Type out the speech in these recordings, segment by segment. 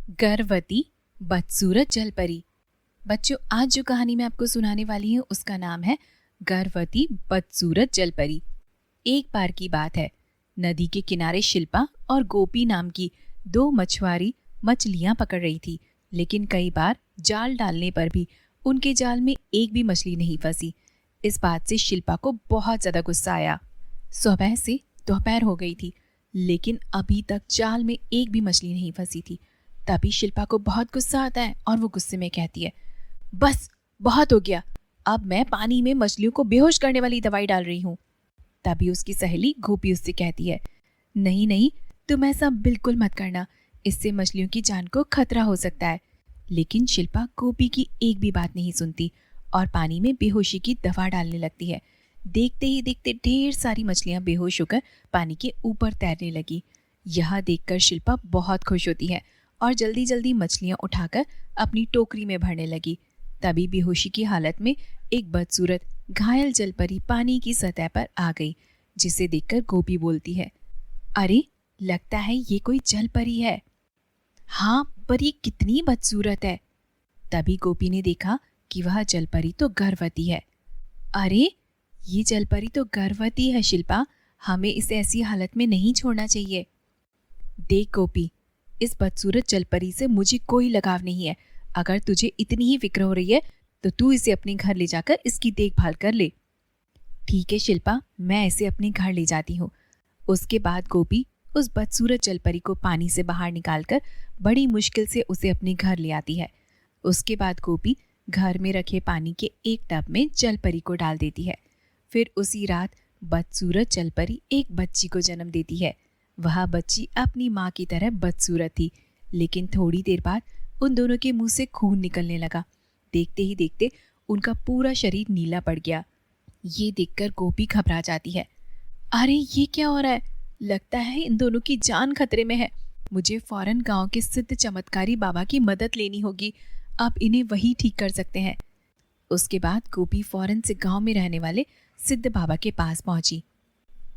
गर्भवती बदसूरत जलपरी। बच्चों, आज जो कहानी मैं आपको सुनाने वाली हूँ उसका नाम है गर्भवती बदसूरत जलपरी। एक बार की बात है, नदी के किनारे शिल्पा और गोपी नाम की दो मछुआरी मछलियां पकड़ रही थी, लेकिन कई बार जाल डालने पर भी उनके जाल में एक भी मछली नहीं फंसी। इस बात से शिल्पा को बहुत ज्यादा गुस्सा आया। सुबह से दोपहर हो गई थी, लेकिन अभी तक जाल में एक भी मछली नहीं फंसी थी। तभी शिल्पा को बहुत गुस्सा आता है और वो गुस्से में कहती है, बस बहुत हो गया, अब मैं पानी में मछलियों को बेहोश करने वाली दवाई डाल रही हूँ। तभी उसकी सहेली गोपी उससे कहती है, नहीं नहीं, तुम ऐसा बिल्कुल मत करना, इससे मछलियों की जान को खतरा हो सकता है। लेकिन शिल्पा गोपी की एक भी बात नहीं सुनती और पानी में बेहोशी की दवा डालने लगती है। देखते ही देखते ढेर सारी मछलियां बेहोश होकर पानी के ऊपर तैरने लगी। यह देखकर शिल्पा बहुत खुश होती है और जल्दी जल्दी मछलियां उठाकर अपनी टोकरी में भरने लगी। तभी बेहोशी की हालत में एक बदसूरत घायल जलपरी पानी की सतह पर आ गई, जिसे देखकर गोपी बोलती है, अरे लगता है ये कोई जलपरी है। हाँ, पर ये कितनी बदसूरत है। तभी गोपी ने देखा कि वह जलपरी तो गर्भवती है। अरे ये जलपरी तो गर्भवती है शिल्पा, हमें इसे ऐसी हालत में नहीं छोड़ना चाहिए। देख गोपी, इस बदसूरत जलपरी से मुझे कोई लगाव नहीं है। अगर तुझे इतनी ही फिक्र हो रही है तो तू इसे अपने घर ले जाकर इसकी देखभाल कर ले। ठीक है शिल्पा, मैं इसे अपने घर ले जाती हूँ। उसके बाद गोपी उस बदसूरत जलपरी को पानी से बाहर निकालकर बड़ी मुश्किल से उसे अपने घर ले आती है। उसके बाद गोपी घर में रखे पानी के एक टब में जलपरी को डाल देती है। फिर उसी रात बदसूरत जलपरी एक बच्ची को जन्म देती है। वह बच्ची अपनी माँ की तरह बदसूरत थी, लेकिन थोड़ी देर बाद उन दोनों के मुंह से खून निकलने लगा। देखते ही देखते उनका पूरा शरीर नीला पड़ गया। ये देखकर गोपी घबरा जाती है। अरे ये क्या हो रहा है? लगता है इन दोनों की जान खतरे में है। मुझे फौरन गांव के सिद्ध चमत्कारी बाबा की मदद लेनी होगी। अब इन्हें वही ठीक कर सकते हैं। उसके बाद गोपी फौरन से गांव में रहने वाले सिद्ध बाबा के पास पहुंची।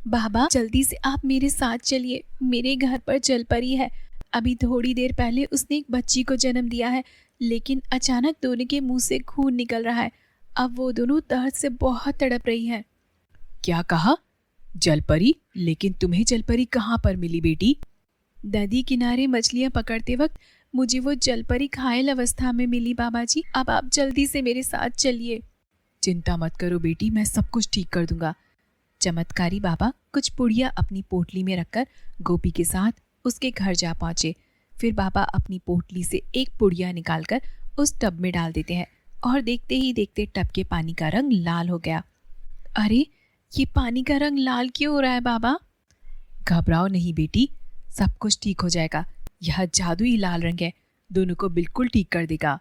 बाबा, जल्दी से आप मेरे साथ चलिए, मेरे घर पर जलपरी है। अभी थोड़ी देर पहले उसने एक बच्ची को जन्म दिया है, लेकिन अचानक दोनों के मुंह से खून निकल रहा है। अब वो दोनों दर्द से बहुत तड़प रही हैं। क्या कहा? जलपरी? लेकिन तुम्हें जलपरी कहाँ पर मिली बेटी? नदी किनारे मछलियां पकड़ते वक्त मुझे वो जलपरी घायल अवस्था में मिली बाबा जी। अब आप जल्दी से मेरे साथ चलिए। चिंता मत करो बेटी, मैं सब कुछ ठीक कर दूंगा। चमत्कारी बाबा कुछ पुड़िया अपनी पोटली में रखकर गोपी के साथ उसके घर जा पहुंचे। फिर बाबा अपनी पोटली से एक पुड़िया निकालकर उस टब में डाल देते हैं और देखते ही देखते टब के पानी का रंग लाल हो गया। अरे ये पानी का रंग लाल क्यों हो रहा है बाबा? घबराओ नहीं बेटी, सब कुछ ठीक हो जाएगा। यह जादुई लाल रंग है, दोनों को बिल्कुल ठीक कर देगा।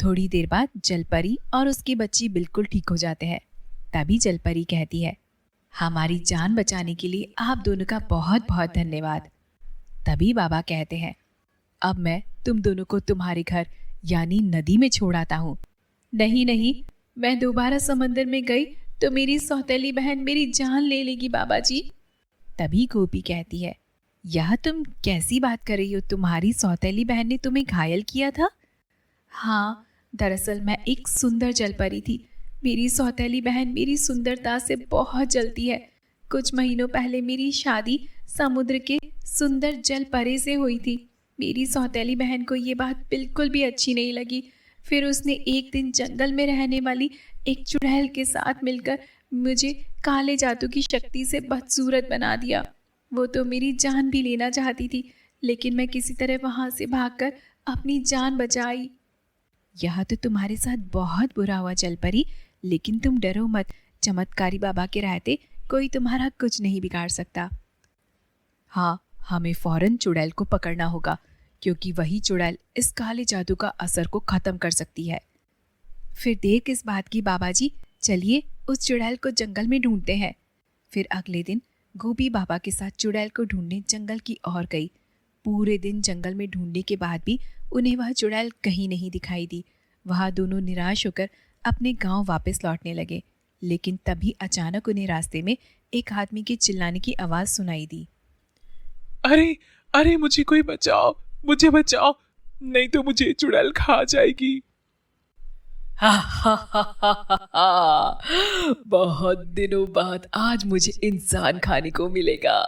थोड़ी देर बाद जलपरी और उसकी बच्ची बिल्कुल ठीक हो जाते हैं। तभी जलपरी कहती है, हमारी जान बचाने के लिए आप दोनों का बहुत बहुत धन्यवाद। तभी बाबा कहते हैं, अब मैं तुम दोनों को तुम्हारे घर यानी नदी में छोड़ आता हूँ। नहीं नहीं, मैं दोबारा समंदर में गई तो मेरी सौतेली बहन मेरी जान ले लेगी बाबा जी। तभी गोपी कहती है, यह तुम कैसी बात कर रही हो? तुम्हारी सौतेली बहन ने तुम्हें घायल किया था? हाँ, दरअसल मैं एक सुंदर जलपरी थी। मेरी सौतेली बहन मेरी सुंदरता से बहुत जलती है। कुछ महीनों पहले मेरी शादी समुद्र के सुंदर जलपरी से हुई थी। मेरी सौतेली बहन को ये बात बिल्कुल भी अच्छी नहीं लगी। फिर उसने एक दिन जंगल में रहने वाली एक चुड़ैल के साथ मिलकर मुझे काले जादू की शक्ति से बदसूरत बना दिया। वो तो मेरी जान भी लेना चाहती थी, लेकिन मैं किसी तरह वहाँ से भागकर अपनी जान बचाई। यह तो तुम्हारे साथ बहुत बुरा हुआ जलपरी, लेकिन तुम डरो मत। चमत्कारी बाबा के रहते कोई तुम्हारा कुछ नहीं बिगाड़ सकता। हाँ, हमें फौरन चुड़ैल को पकड़ना होगा, क्योंकि वही चुड़ैल इस काले जादू का असर को खत्म कर सकती है। फिर देर किस बात की बाबा जी, चलिए उस चुड़ैल को जंगल में ढूंढते हैं। फिर अगले दिन गोपी बाबा के साथ चुड़ैल को ढूंढने जंगल की ओर गई। पूरे दिन जंगल में ढूंढने के बाद भी उन्हें वह चुड़ैल कहीं नहीं दिखाई दी। वह दोनों निराश होकर अपने गांव वापस लौटने लगे, लेकिन तभी अचानक उन्हें रास्ते में एक आदमी के चिल्लाने की आवाज सुनाई दी। अरे अरे, मुझे कोई बचाओ, मुझे बचाओ, नहीं तो मुझे चुड़ैल खा जाएगी। हा हा हा हा हा हा। बहुत दिनों बाद आज मुझे इंसान खाने को मिलेगा।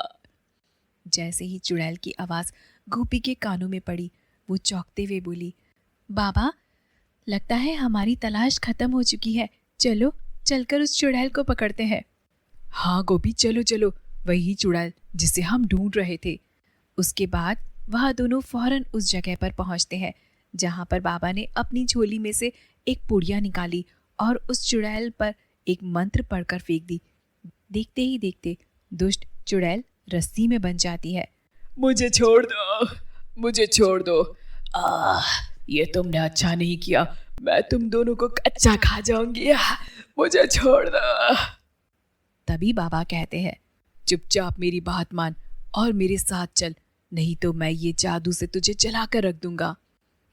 जैसे ही चुड़ैल की आवाज गोपी के कानों में पड़ी, वो चौंकते हुए बोली, बाबा, लगता है हमारी तलाश खत्म हो चुकी है। चलो चलकर उस चुड़ैल को पकड़ते हैं। हाँ गोपी, चलो चलो, वही चुड़ैल जिसे हम ढूंढ रहे थे। उसके बाद वह दोनों फौरन उस जगह पर पहुंचते हैं जहां पर बाबा ने अपनी झोली में से एक पुड़िया निकाली और उस चुड़ैल पर एक मंत्र पढ़कर फेंक दी। देखते ही देखते दुष्ट चुड़ैल रस्सी में बन जाती है। मुझे छोड़ दो, मुझे छोड़ दो। ये तुमने अच्छा नहीं किया, मैं तुम दोनों को कच्चा खा जाऊंगी। मुझे छोड़ दो। तभी बाबा कहते हैं, चुपचाप मेरी बात मान और मेरे साथ चल, नहीं तो मैं ये जादू से तुझे जलाकर रख दूंगा।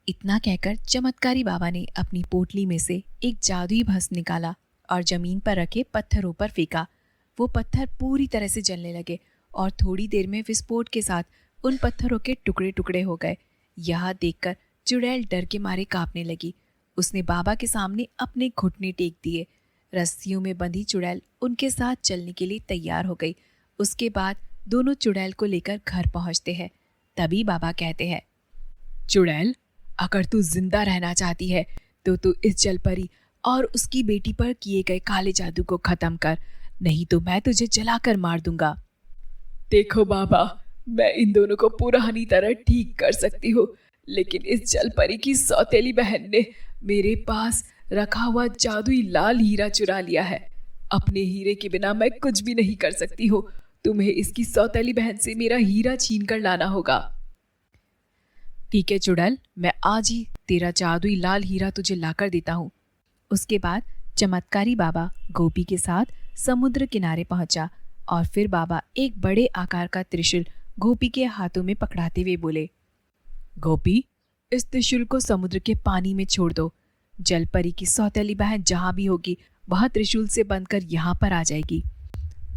इतना कहकर चमत्कारी बाबा ने अपनी पोटली में से एक जादुई भस्म निकाला और जमीन पर रखे पत्थरों पर फेंका। वो पत्थर पूरी तरह से जलने लगे और थोड़ी देर में विस्फोट के साथ उन पत्थरों के टुकड़े टुकड़े हो गए। यह देखकर चुड़ैल डर के मारे कांपने लगी। उसने बाबा के सामने अपने घुटने टेक दिए। रस्सियों में बंधी चुड़ैल उनके साथ चलने के लिए तैयार हो गई। उसके बाद दोनों चुड़ैल को लेकर घर पहुंचते हैं। तभी बाबा कहते हैं, चुड़ैल, अगर तू जिंदा रहना चाहती है तो तू इस जलपरी और उसकी बेटी पर किए गए काले जादू को खत्म कर, नहीं तो मैं तुझे जलाकर मार दूंगा। देखो बाबा, मैं इन दोनों को पुरानी तरह ठीक कर सकती हूँ, लेकिन इस जलपरी की सौतेली बहन ने मेरे पास रखा हुआ जादुई लाल हीरा चुरा लिया है। अपने हीरे के बिना मैं कुछ भी नहीं कर सकती हूँ। तुम्हें इसकी सौतेली बहन से मेरा हीरा छीन कर लाना होगा। ठीक है चुड़ैल, मैं आज ही तेरा जादुई लाल हीरा तुझे लाकर देता हूँ। उसके बाद चमत्कारी बाबा गोपी के साथ समुद्र किनारे पहुंचा और फिर बाबा एक बड़े आकार का त्रिशूल गोपी के हाथों में पकड़ाते हुए बोले, गोपी, इस त्रिशूल को समुद्र के पानी में छोड़ दो। जलपरी की सौतेली बहन जहां भी होगी वह त्रिशूल से बंधकर यहाँ पर आ जाएगी।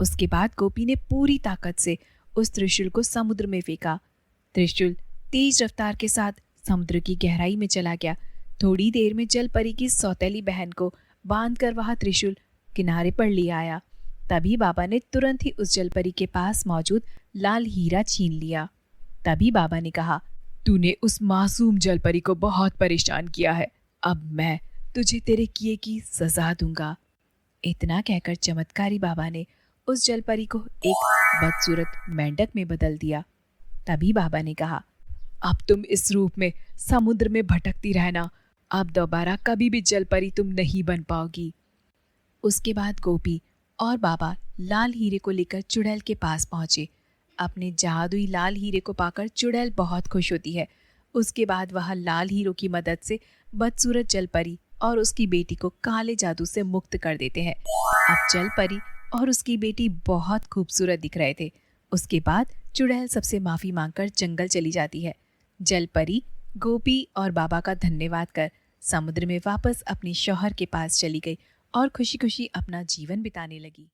उसके बाद गोपी ने पूरी ताकत से उस त्रिशूल को समुद्र में फेंका। त्रिशूल तेज रफ्तार के साथ समुद्र की गहराई में चला गया। थोड़ी देर में जलपरी की सौतेली बहन को बांधकर वह त्रिशूल किनारे पर ले आया। तभी बाबा ने तुरंत ही उस जलपरी के पास मौजूद लाल हीरा छीन लिया। तभी बाबा ने कहा, तूने उस मासूम जलपरी को बहुत परेशान किया है, अब मैं तुझे तेरे किए की सजा दूंगा। इतना कहकर चमत्कारी बाबा ने उस जलपरी को एक बदसूरत मेंढक में बदल दिया। तभी बाबा ने कहा, अब तुम इस रूप में समुद्र में भटकती रहना, अब दोबारा कभी भी जलपरी तुम नहीं बन पाओगी। उसके बाद गोपी और बाबा लाल हीरे को लेकर चुड़ैल के पास पहुंचे। अपने जादुई लाल हीरे को पाकर चुड़ैल बहुत खुश होती है। उसके बाद वह लाल हीरों की मदद से बदसूरत जलपरी और उसकी बेटी को काले जादू से मुक्त कर देते हैं। अब जलपरी और उसकी बेटी बहुत खूबसूरत दिख रहे थे। उसके बाद चुड़ैल सबसे माफी मांगकर जंगल चली जाती है। जलपरी गोपी और बाबा का धन्यवाद कर समुद्र में वापस अपने शौहर के पास चली गई और खुशी खुशी अपना जीवन बिताने लगी।